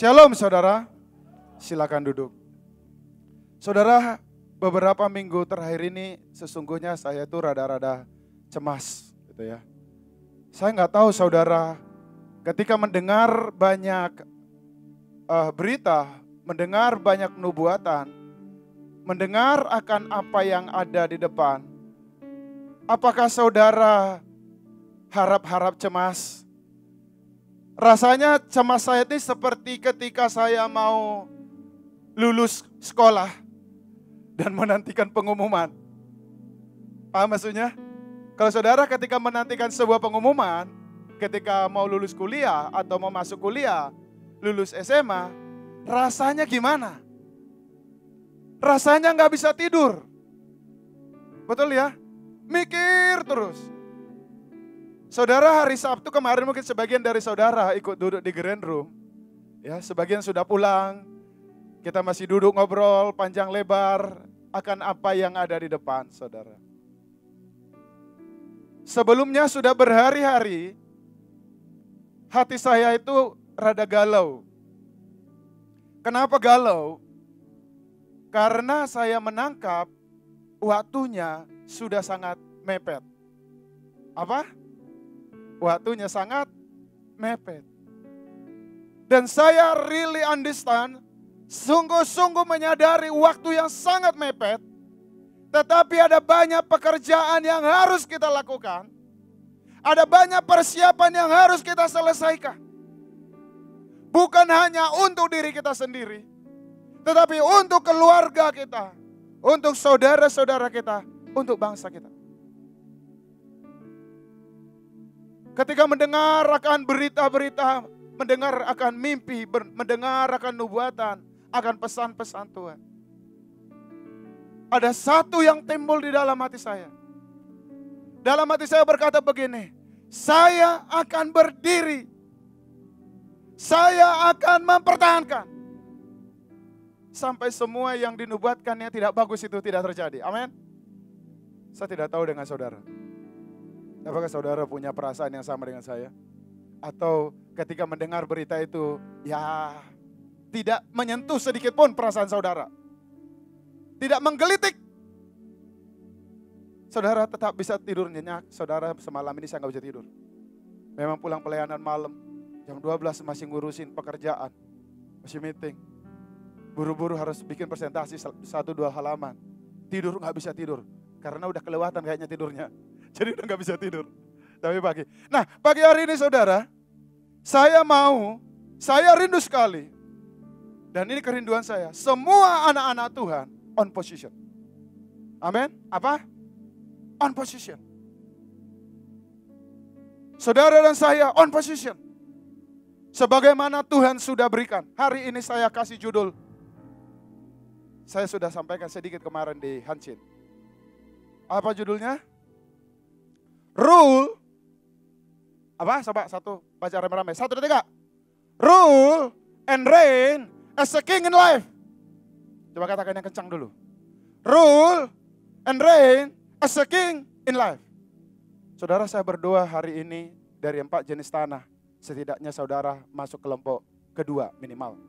Shalom saudara, silakan duduk. Saudara, beberapa minggu terakhir ini sesungguhnya saya itu rada-rada cemas gitu ya. Saya nggak tahu saudara, ketika mendengar banyak berita, mendengar banyak nubuatan, mendengar akan apa yang ada di depan, apakah saudara harap-harap cemas? Rasanya cemas saya ini seperti ketika saya mau lulus sekolah dan menantikan pengumuman. Paham maksudnya? Kalau saudara ketika menantikan sebuah pengumuman, ketika mau lulus kuliah atau mau masuk kuliah, lulus SMA, rasanya gimana? Rasanya nggak bisa tidur. Betul ya? Mikir terus. Saudara, hari Sabtu kemarin mungkin sebagian dari saudara ikut duduk di Grand Room. Ya, sebagian sudah pulang. Kita masih duduk ngobrol panjang lebar akan apa yang ada di depan, saudara. Sebelumnya sudah berhari-hari, hati saya itu rada galau. Kenapa galau? Karena saya menangkap waktunya sudah sangat mepet. Apa? Waktunya sangat mepet. Dan saya really understand, sungguh-sungguh menyadari waktu yang sangat mepet. Tetapi ada banyak pekerjaan yang harus kita lakukan. Ada banyak persiapan yang harus kita selesaikan. Bukan hanya untuk diri kita sendiri, tetapi untuk keluarga kita, untuk saudara-saudara kita, untuk bangsa kita. Ketika mendengar akan berita-berita, mendengar akan mimpi, mendengar akan nubuatan, akan pesan-pesan Tuhan. Ada satu yang timbul di dalam hati saya. Dalam hati saya berkata begini, saya akan berdiri. Saya akan mempertahankan. Sampai semua yang dinubuatkannya tidak bagus itu tidak terjadi. Amin. Saya tidak tahu dengan saudara. Apakah saudara punya perasaan yang sama dengan saya? Atau ketika mendengar berita itu, ya tidak menyentuh sedikit pun perasaan saudara. Tidak menggelitik. Saudara tetap bisa tidur nyenyak. Saudara, semalam ini saya nggak bisa tidur. Memang pulang pelayanan malam, jam 12 masih ngurusin pekerjaan. Masih meeting. Buru-buru harus bikin presentasi 1-2 halaman. Tidur nggak bisa tidur. Karena udah kelewatan kayaknya tidurnya. Jadi udah gak bisa tidur. Tapi pagi. Nah, pagi hari ini saudara, saya rindu sekali. Dan ini kerinduan saya. Semua anak-anak Tuhan on position. Amin. Apa? On position. Saudara dan saya on position. Sebagaimana Tuhan sudah berikan. Hari ini saya kasih judul. Saya sudah sampaikan sedikit kemarin di Hancin. Apa judulnya? Rule, apa? Coba satu, baca rame-rame. 1, 2, 3. Rule and reign as a king in life. Coba katakan yang kencang dulu. Rule and reign as a king in life. Saudara, saya berdoa hari ini dari 4 jenis tanah. Setidaknya saudara masuk kelompok kedua minimal.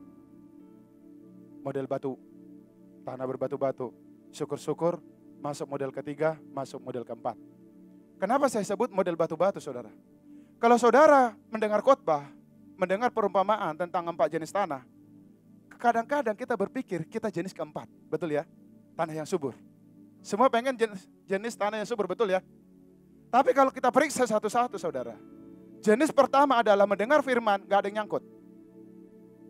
Model batu, tanah berbatu-batu. Syukur-syukur masuk model ketiga, masuk model keempat. Kenapa saya sebut model batu-batu, saudara? Kalau saudara mendengar khotbah, mendengar perumpamaan tentang 4 jenis tanah, kadang-kadang kita berpikir kita jenis keempat, betul ya? Tanah yang subur. Semua pengen jenis tanah yang subur, betul ya? Tapi kalau kita periksa satu-satu, saudara, jenis pertama adalah mendengar firman, gak ada yang nyangkut.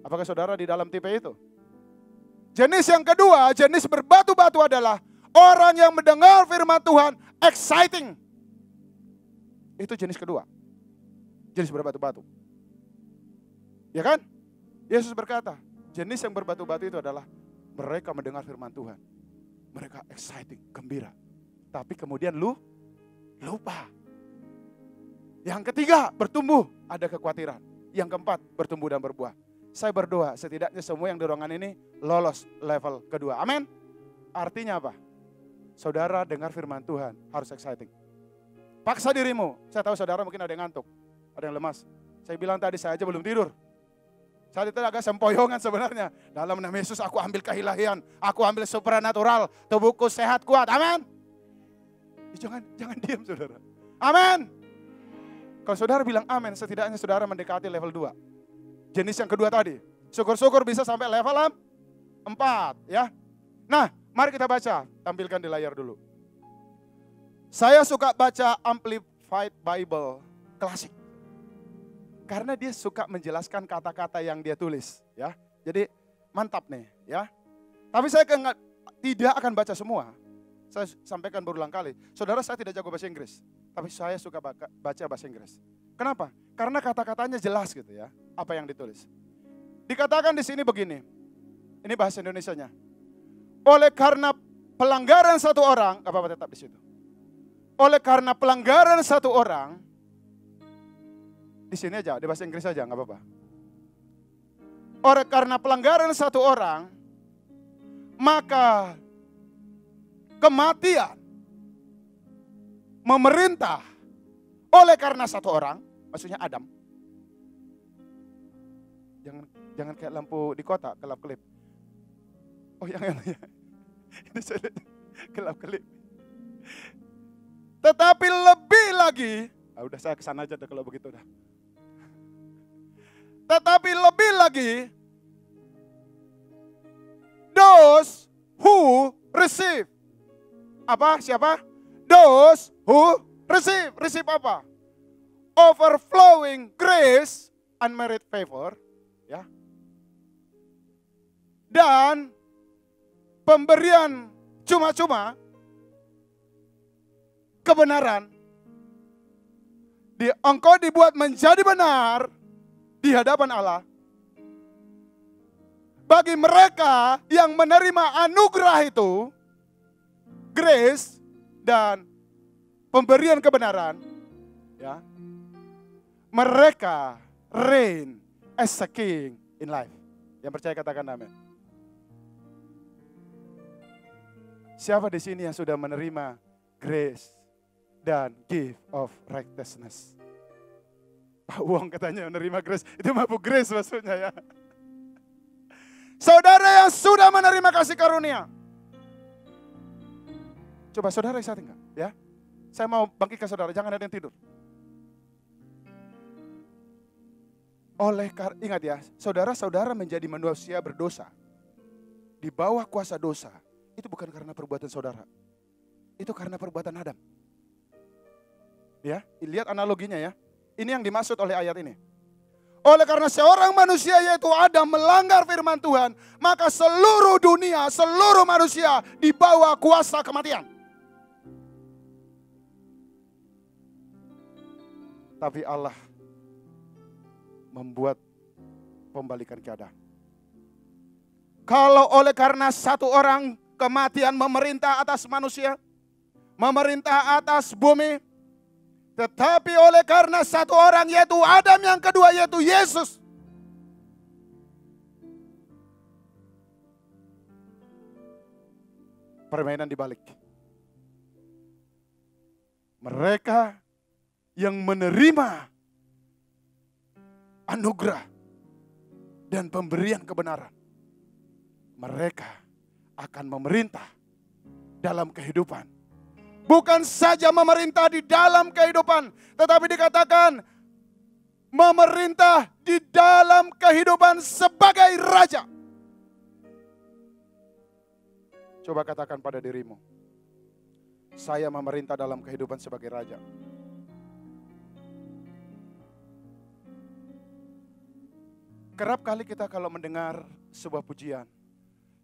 Apakah saudara di dalam tipe itu? Jenis yang kedua, jenis berbatu-batu adalah orang yang mendengar firman Tuhan, exciting. Itu jenis kedua. Jenis berbatu-batu. Ya kan? Yesus berkata, jenis yang berbatu-batu itu adalah mereka mendengar firman Tuhan. Mereka exciting, gembira. Tapi kemudian lupa. Yang ketiga, bertumbuh, ada kekhawatiran. Yang keempat, bertumbuh dan berbuah. Saya berdoa, setidaknya semua yang di ruangan ini lolos level kedua. Amin. Artinya apa? Saudara dengar firman Tuhan, harus exciting. Paksa dirimu. Saya tahu saudara mungkin ada yang ngantuk, ada yang lemas. Saya bilang tadi saya aja belum tidur. Saat itu agak sempoyongan sebenarnya. Dalam nama Yesus aku ambil keilahian. Aku ambil supranatural. Tubuhku sehat kuat. Amin. Jangan diam saudara. Amin. Kalau saudara bilang amin, setidaknya saudara mendekati level 2. Jenis yang kedua tadi. Syukur-syukur bisa sampai level 4. Ya. Nah, mari kita baca. Tampilkan di layar dulu. Saya suka baca Amplified Bible klasik. Karena dia suka menjelaskan kata-kata yang dia tulis, ya. Jadi mantap nih, ya. Tapi saya tidak akan baca semua. Saya sampaikan berulang kali. Saudara, saya tidak jago bahasa Inggris, tapi saya suka baca bahasa Inggris. Kenapa? Karena kata-katanya jelas gitu ya, apa yang ditulis. Dikatakan di sini begini. Ini bahasa Indonesianya. Oleh karena pelanggaran satu orang, enggak apa-apa tetap di situ. Oleh karena pelanggaran satu orang, di sini aja, di bahasa Inggris aja, nggak apa-apa. Oleh karena pelanggaran satu orang, maka kematian memerintah oleh karena satu orang, maksudnya Adam. Jangan kayak lampu di kota, kelap-kelip. Oh yang ini saya kelap-kelip. Tetapi lebih lagi, udah saya kesana aja deh kalau begitu dah. Tetapi lebih lagi, those who receive. Apa? Siapa? Those who receive. Receive apa? Overflowing grace, unmerited favor. Ya. Dan pemberian cuma-cuma, kebenaran. Engkau dibuat menjadi benar di hadapan Allah. Bagi mereka yang menerima anugerah itu, grace dan pemberian kebenaran, ya, mereka reign as a king in life. Yang percaya katakan amin. Siapa di sini yang sudah menerima grace dan gift of righteousness? Pak Wong katanya menerima grace. Itu mabuk grace maksudnya ya. Saudara yang sudah menerima kasih karunia. Coba saudara saya tinggal ya. Saya mau bangkitkan saudara, jangan ada yang tidur. Ingat ya, saudara-saudara menjadi manusia berdosa. Di bawah kuasa dosa. Itu bukan karena perbuatan saudara. Itu karena perbuatan Adam. Ya, lihat analoginya ya. Ini yang dimaksud oleh ayat ini. Oleh karena seorang manusia yaitu Adam melanggar firman Tuhan, maka seluruh dunia, seluruh manusia di bawah kuasa kematian. Tapi Allah membuat pembalikan keadaan. Kalau oleh karena satu orang kematian memerintah atas manusia, memerintah atas bumi, tetapi oleh karena satu orang yaitu Adam, yang kedua yaitu Yesus, permainan dibalik. Mereka yang menerima anugerah dan pemberian kebenaran, mereka akan memerintah dalam kehidupan. Bukan saja memerintah di dalam kehidupan, tetapi dikatakan memerintah di dalam kehidupan sebagai raja. Coba katakan pada dirimu, saya memerintah dalam kehidupan sebagai raja. Kerap kali kita kalau mendengar sebuah pujian,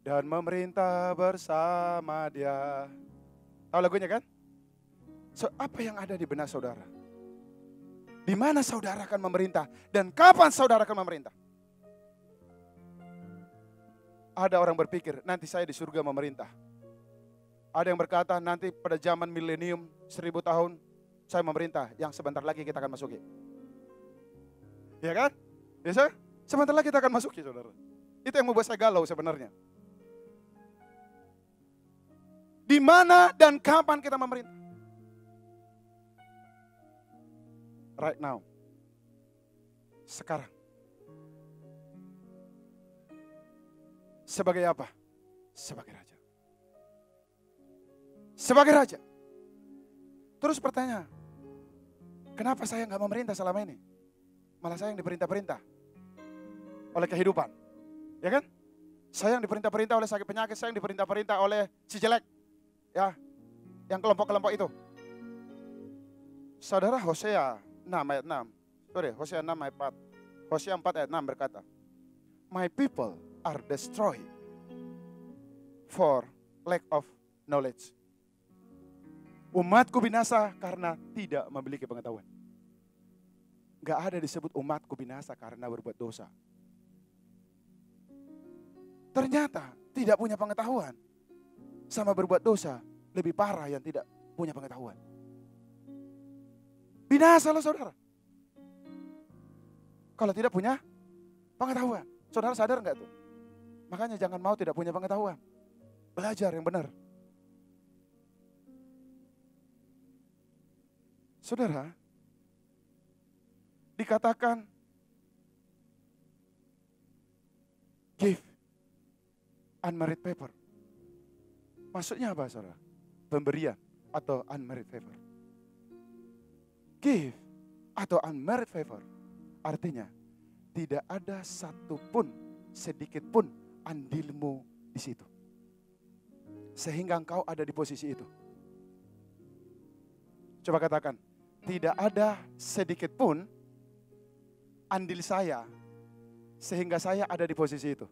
dan memerintah bersama Dia. Tahu lagunya kan? Apa yang ada di benak saudara? Di mana saudara akan memerintah? Dan kapan saudara akan memerintah? Ada orang berpikir, nanti saya di surga memerintah. Ada yang berkata, nanti pada zaman milenium 1000 tahun, saya memerintah. Yang sebentar lagi kita akan masuki. Ya kan? Ya, sebentar lagi kita akan masuki, saudara. Itu yang membuat saya galau sebenarnya. Di mana dan kapan kita memerintah? Right now. Sekarang. Sebagai apa? Sebagai raja. Sebagai raja. Terus pertanyaan, kenapa saya nggak memerintah selama ini? Malah saya yang diperintah-perintah oleh kehidupan. Ya kan? Saya yang diperintah-perintah oleh sakit penyakit, saya yang diperintah-perintah oleh si jelek. Ya, yang kelompok-kelompok itu. Saudara, Hosea 6 ayat 6. Hosea 6 ayat 4. Hosea 4 ayat 6 berkata, My people are destroyed for lack of knowledge. Umatku binasa karena tidak memiliki pengetahuan. Gak ada disebut umatku binasa karena berbuat dosa. Ternyata tidak punya pengetahuan sama berbuat dosa lebih parah yang tidak punya pengetahuan. Binasa loh saudara. Kalau tidak punya pengetahuan. Saudara sadar enggak tuh? Makanya jangan mau tidak punya pengetahuan. Belajar yang benar. Saudara, dikatakan give unmerit favor. Maksudnya apa saudara? Pemberian atau unmerit favor. Give atau unmerit favor artinya tidak ada satupun, sedikit pun andilmu di situ. Sehingga engkau ada di posisi itu. Coba katakan, tidak ada sedikit pun andil saya sehingga saya ada di posisi itu.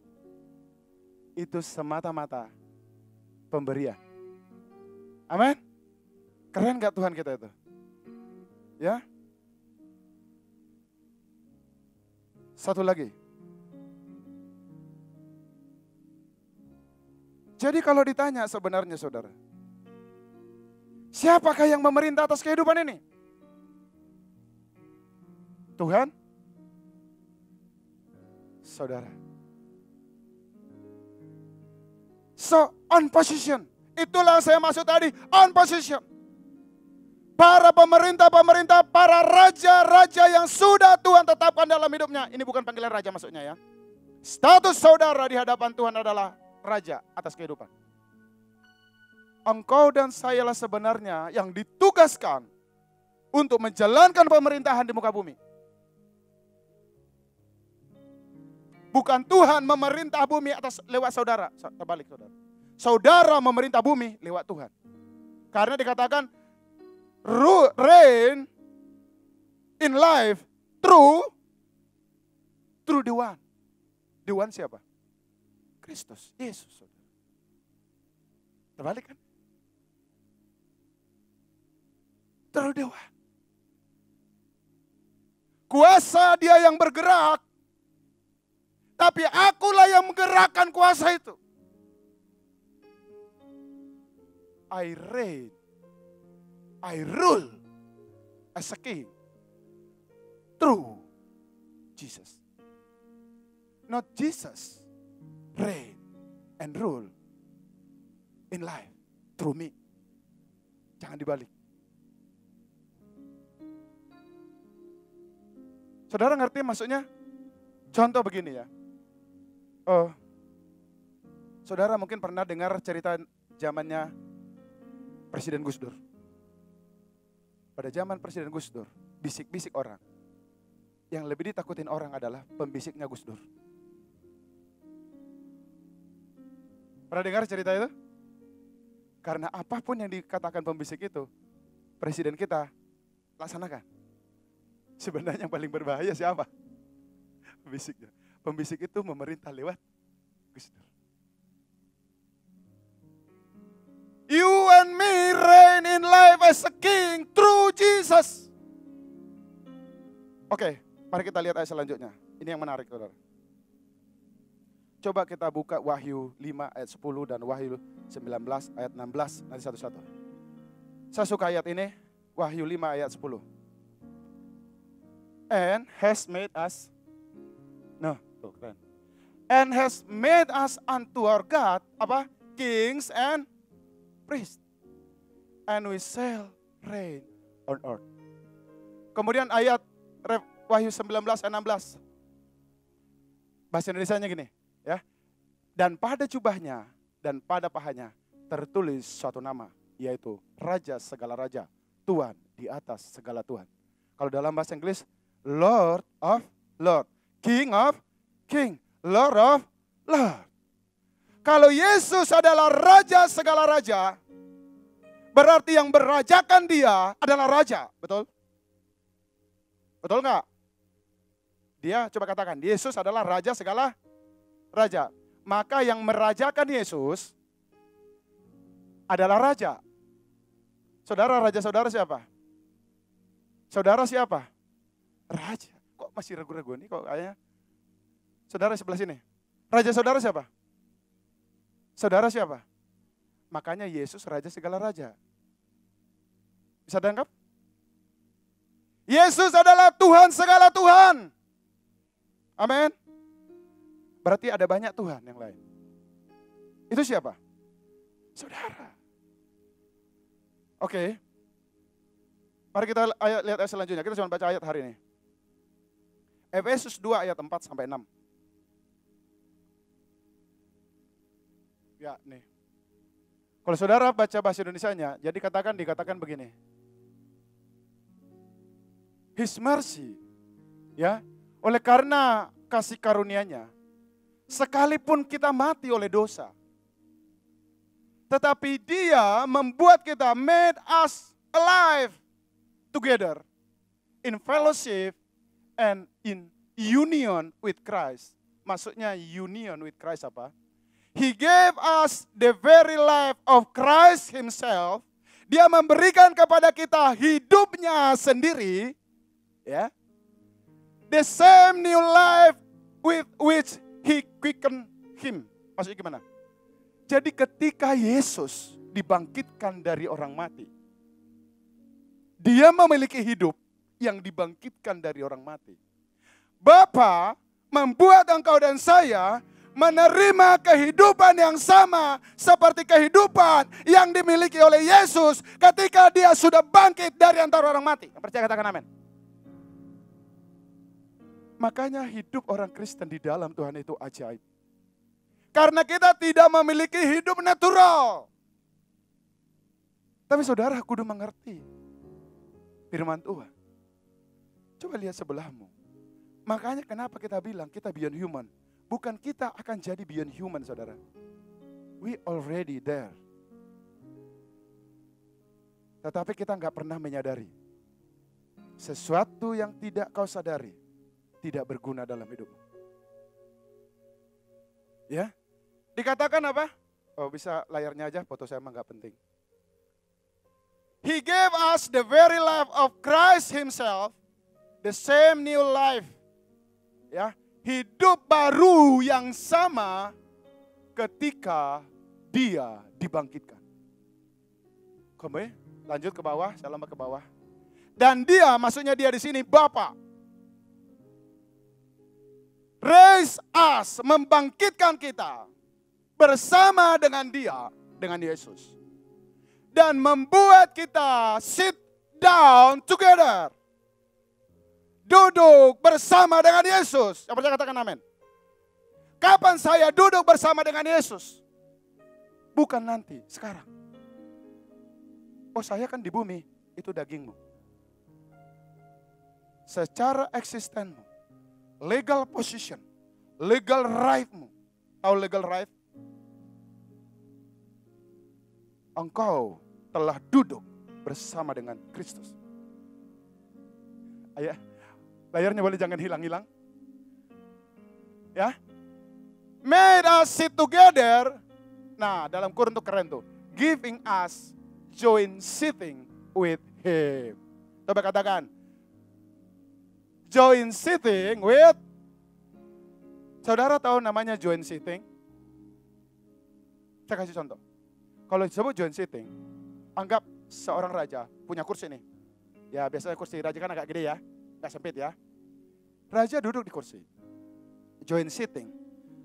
Itu semata-mata pemberian. Amin. Keren gak Tuhan kita itu? Ya. Satu lagi. Jadi kalau ditanya sebenarnya saudara, siapakah yang memerintah atas kehidupan ini? Tuhan? Saudara. So, on position. Itulah yang saya maksud tadi, on position. Para pemerintah-pemerintah, para raja-raja yang sudah Tuhan tetapkan dalam hidupnya. Ini bukan panggilan raja maksudnya ya. Status saudara di hadapan Tuhan adalah raja atas kehidupan. Engkau dan sayalah sebenarnya yang ditugaskan untuk menjalankan pemerintahan di muka bumi. Bukan Tuhan memerintah bumi atas lewat saudara. Terbalik saudara. Saudara memerintah bumi lewat Tuhan. Karena dikatakan reign in life through the one. The one siapa? Kristus, Yesus. Saudara. Terbalik kan? Through the one. Kuasa dia yang bergerak. Tapi akulah yang menggerakkan kuasa itu. I reign, I rule as a king through Jesus. Not Jesus reign and rule in life through me. Jangan dibalik. Saudara ngerti maksudnya? Contoh begini ya. Saudara mungkin pernah dengar cerita zamannya Presiden Gus Dur. Pada zaman Presiden Gus Dur, bisik-bisik orang. Yang lebih ditakutin orang adalah pembisiknya Gus Dur. Pernah dengar cerita itu? Karena apapun yang dikatakan pembisik itu, Presiden kita laksanakan. Sebenarnya yang paling berbahaya siapa? Pembisiknya. Pembisik itu memerintah lewat Gus Dur. You and me reign in life as a king through Jesus. Oke, mari kita lihat ayat selanjutnya. Ini yang menarik, saudara. Coba kita buka Wahyu 5 ayat 10 dan Wahyu 19 ayat 16. Nanti satu-satu. Saya suka ayat ini, Wahyu 5 ayat 10. And has made us, tuh keren. And has made us unto our God, apa? Kings and priests. And we shall reign on earth. Kemudian ayat Wahyu 19 ayat 16. Bahasa Indonesianya gini, ya. Dan pada jubahnya dan pada pahanya tertulis suatu nama, yaitu Raja segala Raja, Tuhan di atas segala Tuhan. Kalau dalam bahasa Inggris, Lord of Lord, King of King, Lord of Lord. Kalau Yesus adalah Raja segala Raja, berarti yang berajakan dia adalah Raja, betul? Betul nggak? Dia, coba katakan, Yesus adalah Raja segala Raja. Maka yang merajakan Yesus adalah Raja. Saudara, Raja saudara siapa? Saudara siapa? Raja. Kok masih ragu-ragu nih kok kayaknya? Saudara sebelah sini. Raja saudara siapa? Saudara siapa? Makanya Yesus Raja segala Raja. Bisa dianggap? Yesus adalah Tuhan segala Tuhan. Amin. Berarti ada banyak Tuhan yang lain. Itu siapa? Saudara. Oke. Mari kita lihat ayat selanjutnya. Kita cuma baca ayat hari ini. Efesus 2 ayat 4 sampai 6. Ya, nih. Kalau saudara baca bahasa Indonesianya, jadi dikatakan begini. His mercy, ya, oleh karena kasih karunia-Nya, sekalipun kita mati oleh dosa, tetapi Dia membuat kita, made us alive together in fellowship and in union with Christ. Maksudnya union with Christ apa? He gave us the very life of Christ Himself. Dia memberikan kepada kita hidupnya sendiri, ya. The same new life with which He quickened Him. Maksudnya gimana? Jadi ketika Yesus dibangkitkan dari orang mati, Dia memiliki hidup yang dibangkitkan dari orang mati. Bapa membuat engkau dan saya menerima kehidupan yang sama seperti kehidupan yang dimiliki oleh Yesus ketika Dia sudah bangkit dari antara orang mati. Percaya katakan amin. Makanya hidup orang Kristen di dalam Tuhan itu ajaib. Karena kita tidak memiliki hidup natural. Tapi saudara kudu mengerti firman Tuhan. Coba lihat sebelahmu. Makanya kenapa kita bilang kita beyond human. Bukan kita akan jadi beyond human, saudara. We already there. Tetapi kita nggak pernah menyadari. Sesuatu yang tidak kau sadari tidak berguna dalam hidupmu. Ya, dikatakan apa? Oh, bisa layarnya aja, foto saya emang nggak penting. He gave us the very life of Christ Himself, the same new life. Ya, hidup baru yang sama ketika Dia dibangkitkan. Kembali, lanjut ke bawah, saya lompat ke bawah. Dan Dia, maksudnya Dia di sini Bapa. Raise us, membangkitkan kita bersama dengan Dia, dengan Yesus. Dan membuat kita sit down together. Duduk bersama dengan Yesus. Yang percaya katakan amin. Kapan saya duduk bersama dengan Yesus? Bukan nanti, sekarang. Oh, saya kan di bumi, itu dagingmu. Secara eksistenmu, legal position, legal rightmu. Tahu legal right? Engkau telah duduk bersama dengan Kristus. Ayah, layarnya boleh jangan hilang-hilang. Ya. Made us sit together. Nah, dalam kurun tuh keren tuh. Giving us joint sitting with Him. Coba katakan. Joint sitting with. Saudara tahu namanya joint sitting? Saya kasih contoh. Kalau disebut joint sitting, anggap seorang raja punya kursi nih. Ya biasanya kursi raja kan agak gede ya, nggak sempit ya. Raja duduk di kursi. Joint sitting,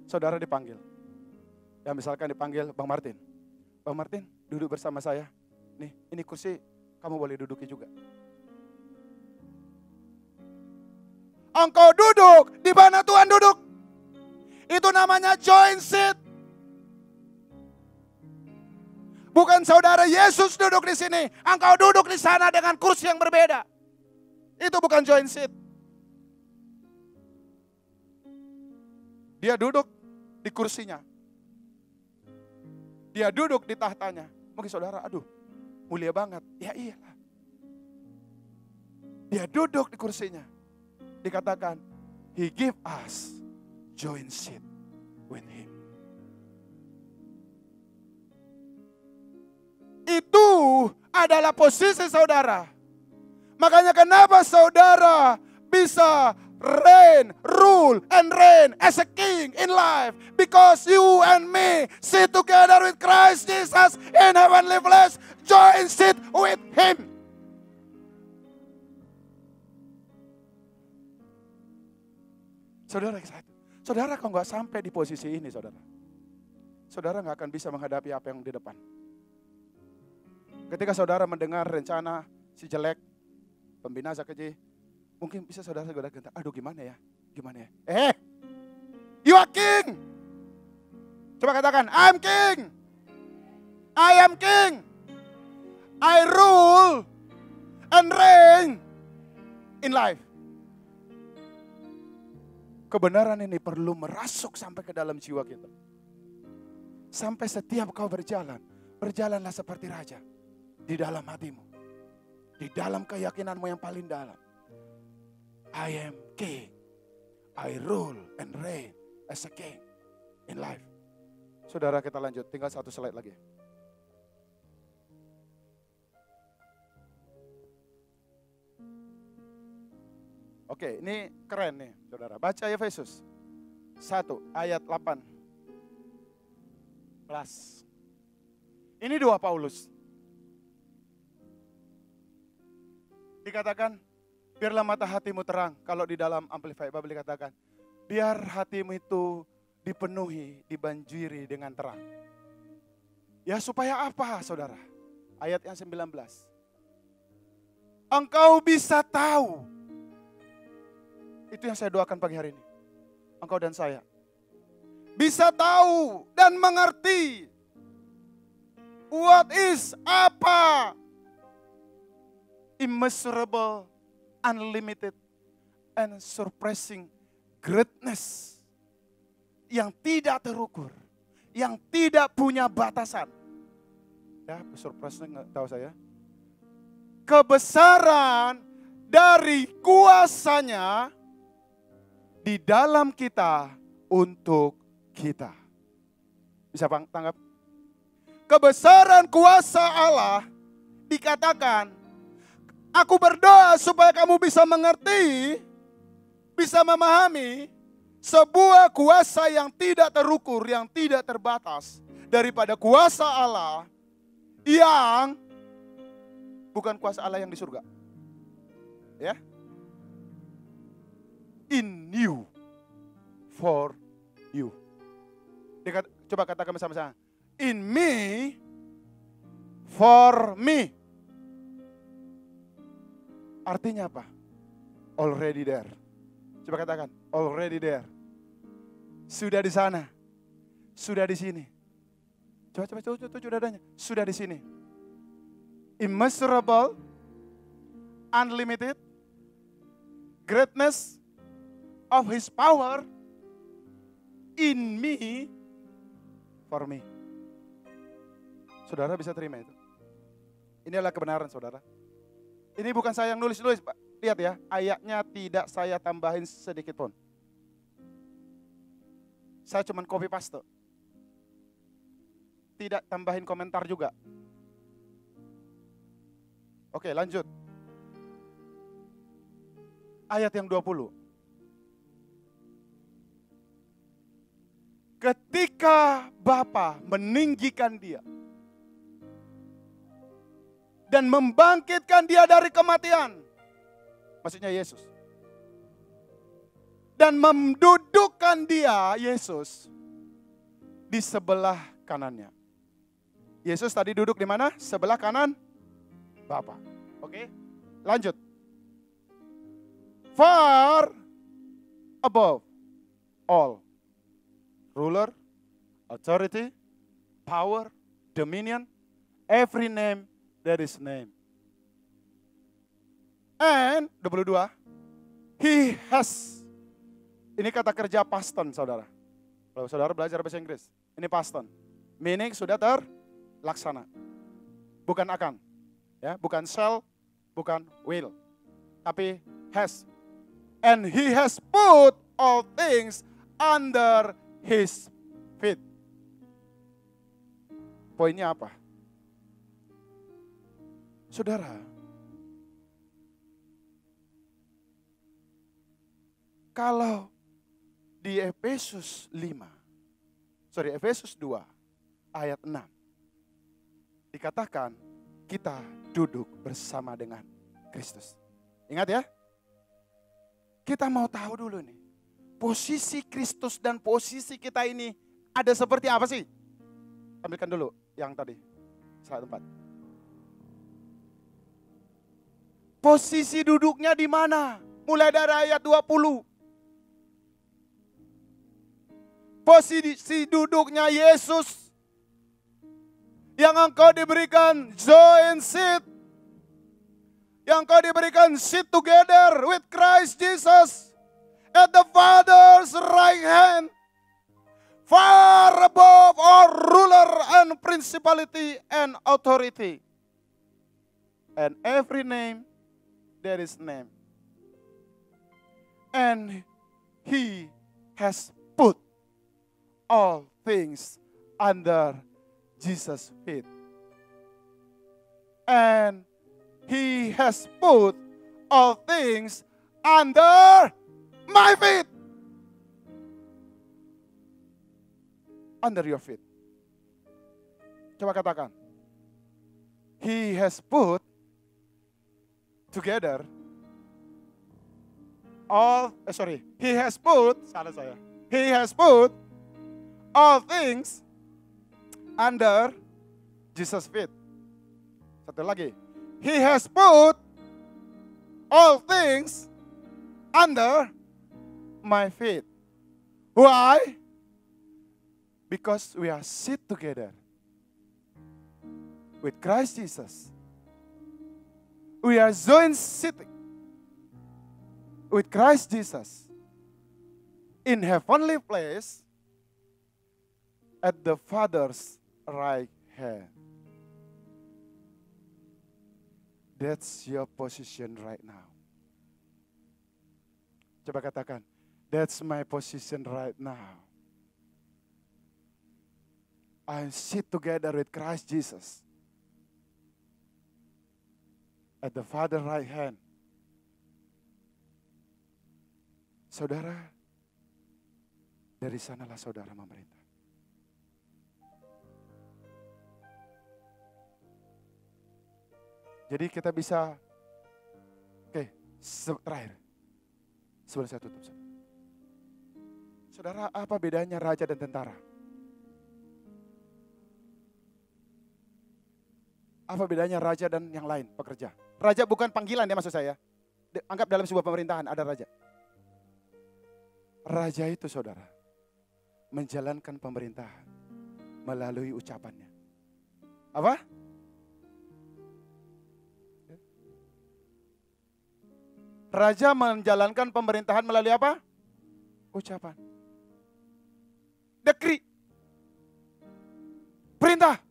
saudara dipanggil. Ya misalkan dipanggil Bang Martin. Bang Martin duduk bersama saya. Nih ini kursi kamu boleh duduki juga. Engkau duduk di mana Tuhan duduk. Itu namanya joint seat. Bukan saudara Yesus duduk di sini. Engkau duduk di sana dengan kursi yang berbeda. Itu bukan joint seat. Dia duduk di kursinya. Dia duduk di tahtanya. Mungkin saudara, aduh mulia banget. Ya iyalah. Dia duduk di kursinya. Dikatakan, He give us joint seat with Him. Itu adalah posisi saudara. Makanya kenapa saudara bisa rule and reign as a king in life. Because you and me sit together with Christ Jesus in heavenly place. Join sit with Him. Saudara, saudara kalau nggak sampai di posisi ini, saudara nggak akan bisa menghadapi apa yang di depan. Ketika saudara mendengar rencana si jelek, pembinasa keji, mungkin bisa saudara gentar, aduh gimana ya? You are king. Coba katakan, I'm king. I am king. I rule and reign in life. Kebenaran ini perlu merasuk sampai ke dalam jiwa kita. Sampai setiap kau berjalan, berjalanlah seperti raja. Di dalam hatimu. Di dalam keyakinanmu yang paling dalam. I am king. I rule and reign as a king in life. Saudara, kita lanjut. Tinggal satu slide lagi. Oke, ini keren nih, saudara. Baca Efesus 1 ayat 8. Ini doa Paulus. Dikatakan, biarlah mata hatimu terang. Kalau di dalam Amplified Bible dikatakan, biar hatimu itu dipenuhi, dibanjiri dengan terang. Ya supaya apa, saudara? Ayat yang 19. Engkau bisa tahu. Itu yang saya doakan pagi hari ini. Engkau dan saya. Bisa tahu dan mengerti. What is apa? Immeasurable, unlimited, and surprising greatness. Yang tidak terukur. Yang tidak punya batasan. Ya, surprise-nya nggak tahu saya. Kebesaran dari kuasanya di dalam kita untuk kita. Bisa tangkap? Kebesaran kuasa Allah dikatakan, aku berdoa supaya kamu bisa mengerti, bisa memahami sebuah kuasa yang tidak terukur, yang tidak terbatas daripada kuasa Allah yang bukan kuasa Allah yang di surga. Ya. In you, for you. Coba katakan bersama-sama. In me, for me. Artinya apa? Already there. Coba katakan, already there. Sudah di sana. Sudah di sini. Coba tuju dadanya. Sudah di sini. Immeasurable, unlimited, greatness of His power in me, for me. Saudara bisa terima itu? Ini adalah kebenaran, saudara. Ini bukan saya yang nulis-nulis, Pak. Lihat ya, ayatnya tidak saya tambahin sedikit pun. Saya cuma copy paste. Tidak tambahin komentar juga. Oke, lanjut. Ayat yang 20. Ketika Bapa meninggikan dia dan membangkitkan dia dari kematian, maksudnya Yesus, dan mendudukkan dia, Yesus, di sebelah kanannya. Yesus tadi duduk di mana? Sebelah kanan Bapa. Oke, lanjut. Far above all ruler, authority, power, dominion, Every name there is name. And 22, he has. Ini kata kerja past tense, saudara. Kalau saudara belajar bahasa Inggris, ini past tense. Meaning sudah terlaksana. Bukan akan. Ya, bukan shall, bukan will. Tapi has. And he has put all things under his feet. Poinnya apa? Saudara, kalau di Efesus 2 ayat 6 dikatakan kita duduk bersama dengan Kristus. Ingat ya? Kita mau tahu dulu nih, posisi Kristus dan posisi kita ini ada seperti apa sih? Ambilkan dulu yang tadi, slide 4. Posisi duduknya di mana? Mulai dari ayat 20. Posisi duduknya Yesus yang engkau diberikan join seat, yang engkau diberikan sit together with Christ Jesus at the Father's right hand, far above all ruler and principality and authority, and every name there is name, and he has put all things under Jesus' feet. And he has put all things under my feet. Under your feet. Coba katakan. He has put together all, he has put, salah saya. He has put all things under Jesus' feet. Satu lagi. He has put all things under my feet. Why? Because we are sit together with Christ Jesus. We are joined sitting with Christ Jesus in heavenly place at the Father's right hand. That's your position right now. Coba katakan, that's my position right now. I sit together with Christ Jesus at the Father's right hand. Saudara, dari sanalah saudara memerintah. Jadi kita bisa, terakhir, sebelum saya tutup. Saudara, apa bedanya raja dan tentara? Apa bedanya raja dan yang lain, pekerja? Raja bukan panggilan ya maksud saya. Anggap dalam sebuah pemerintahan ada raja. Raja itu saudara, menjalankan pemerintahan melalui ucapannya. Apa? Raja menjalankan pemerintahan melalui apa? Ucapan. Dekri. Perintah.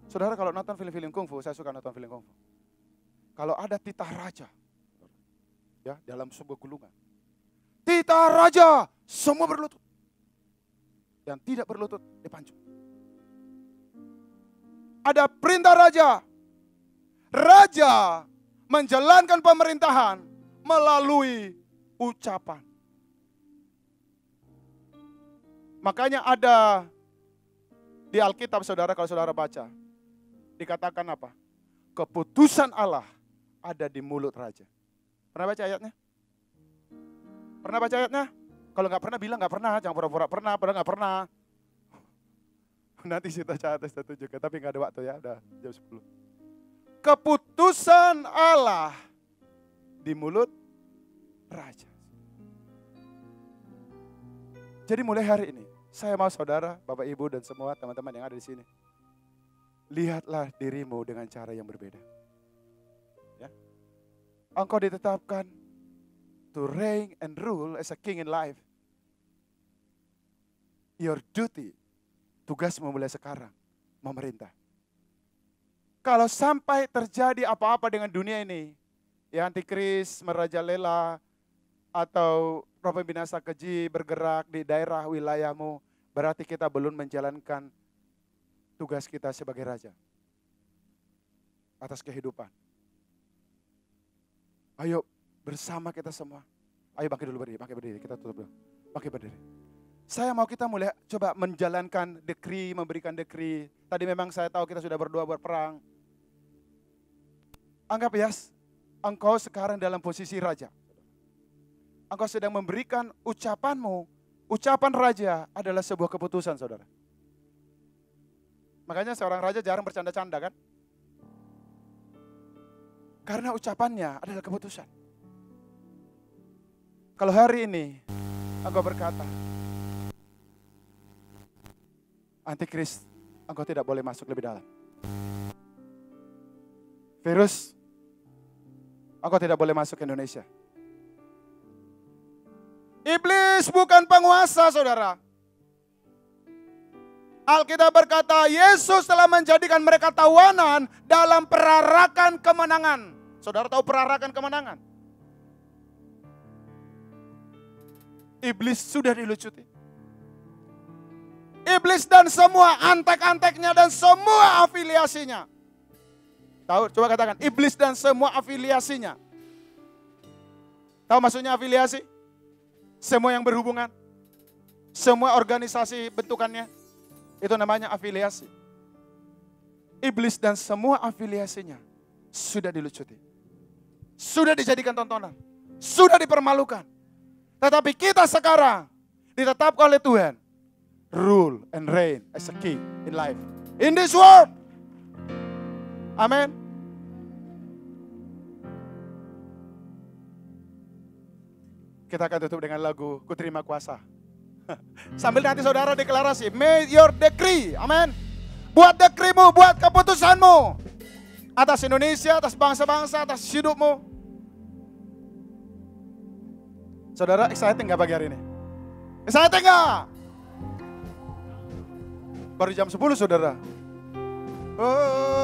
Saudara kalau nonton film-film kungfu, saya suka nonton film kungfu. Kalau ada titah raja, ya dalam sebuah gulungan. Titah raja, semua berlutut. Yang tidak berlutut dipancung. Ada perintah raja. Raja menjalankan pemerintahan melalui ucapan. Makanya ada di Alkitab saudara, kalau saudara baca, dikatakan apa? Keputusan Allah ada di mulut raja. Pernah baca ayatnya? Pernah baca ayatnya? Kalau nggak pernah bilang nggak pernah, jangan pura-pura pernah, padahal nggak pernah. Nanti kita catat, saya tunjukkan, tapi nggak ada waktu ya, udah jam 10. Keputusan Allah di mulut raja. Jadi mulai hari ini, saya mau saudara, Bapak Ibu dan semua teman-teman yang ada di sini. lihatlah dirimu dengan cara yang berbeda. Ya. Engkau ditetapkan to reign and rule as a king in life. Your duty, tugasmu mulai sekarang, memerintah. Kalau sampai terjadi apa-apa dengan dunia ini, ya antikris, merajalela, atau roh pembinasa keji bergerak di daerah wilayahmu, berarti kita belum menjalankan tugas kita sebagai raja atas kehidupan. Ayo bersama kita semua. Ayo bangkit dulu berdiri, kita tutup dulu. Bangkit berdiri. Saya mau kita mulai coba menjalankan dekri, memberikan dekri. Tadi memang saya tahu kita sudah berdoa berperang. Anggap ya, engkau sekarang dalam posisi raja. Engkau sedang memberikan ucapanmu. Ucapan raja adalah sebuah keputusan, saudara. Makanya seorang raja jarang bercanda-canda kan? Karena ucapannya adalah keputusan. Kalau hari ini engkau berkata, antikris, engkau tidak boleh masuk lebih dalam. Virus, engkau tidak boleh masuk ke Indonesia. Iblis bukan penguasa, saudara. Alkitab berkata, Yesus telah menjadikan mereka tawanan dalam perarakan kemenangan. Saudara tahu perarakan kemenangan? Iblis sudah dilucuti. Iblis dan semua antek-anteknya dan semua afiliasinya. Tahu? Coba katakan, iblis dan semua afiliasinya. Tahu maksudnya afiliasi? Semua yang berhubungan. Semua organisasi bentukannya. Itu namanya afiliasi. Iblis dan semua afiliasinya sudah dilucuti. Sudah dijadikan tontonan. Sudah dipermalukan. Tetapi kita sekarang ditetapkan oleh Tuhan. Rule and reign as a king in life. In this world. Amin. Kita akan tutup dengan lagu Ku Terima Kuasa. Sambil nanti saudara deklarasi, may your decree, amin. Buat dekrimu, buat keputusanmu. Atas Indonesia, atas bangsa-bangsa, atas hidupmu. Saudara exciting gak pagi hari ini? Exciting gak? Baru jam 10 saudara. Oh.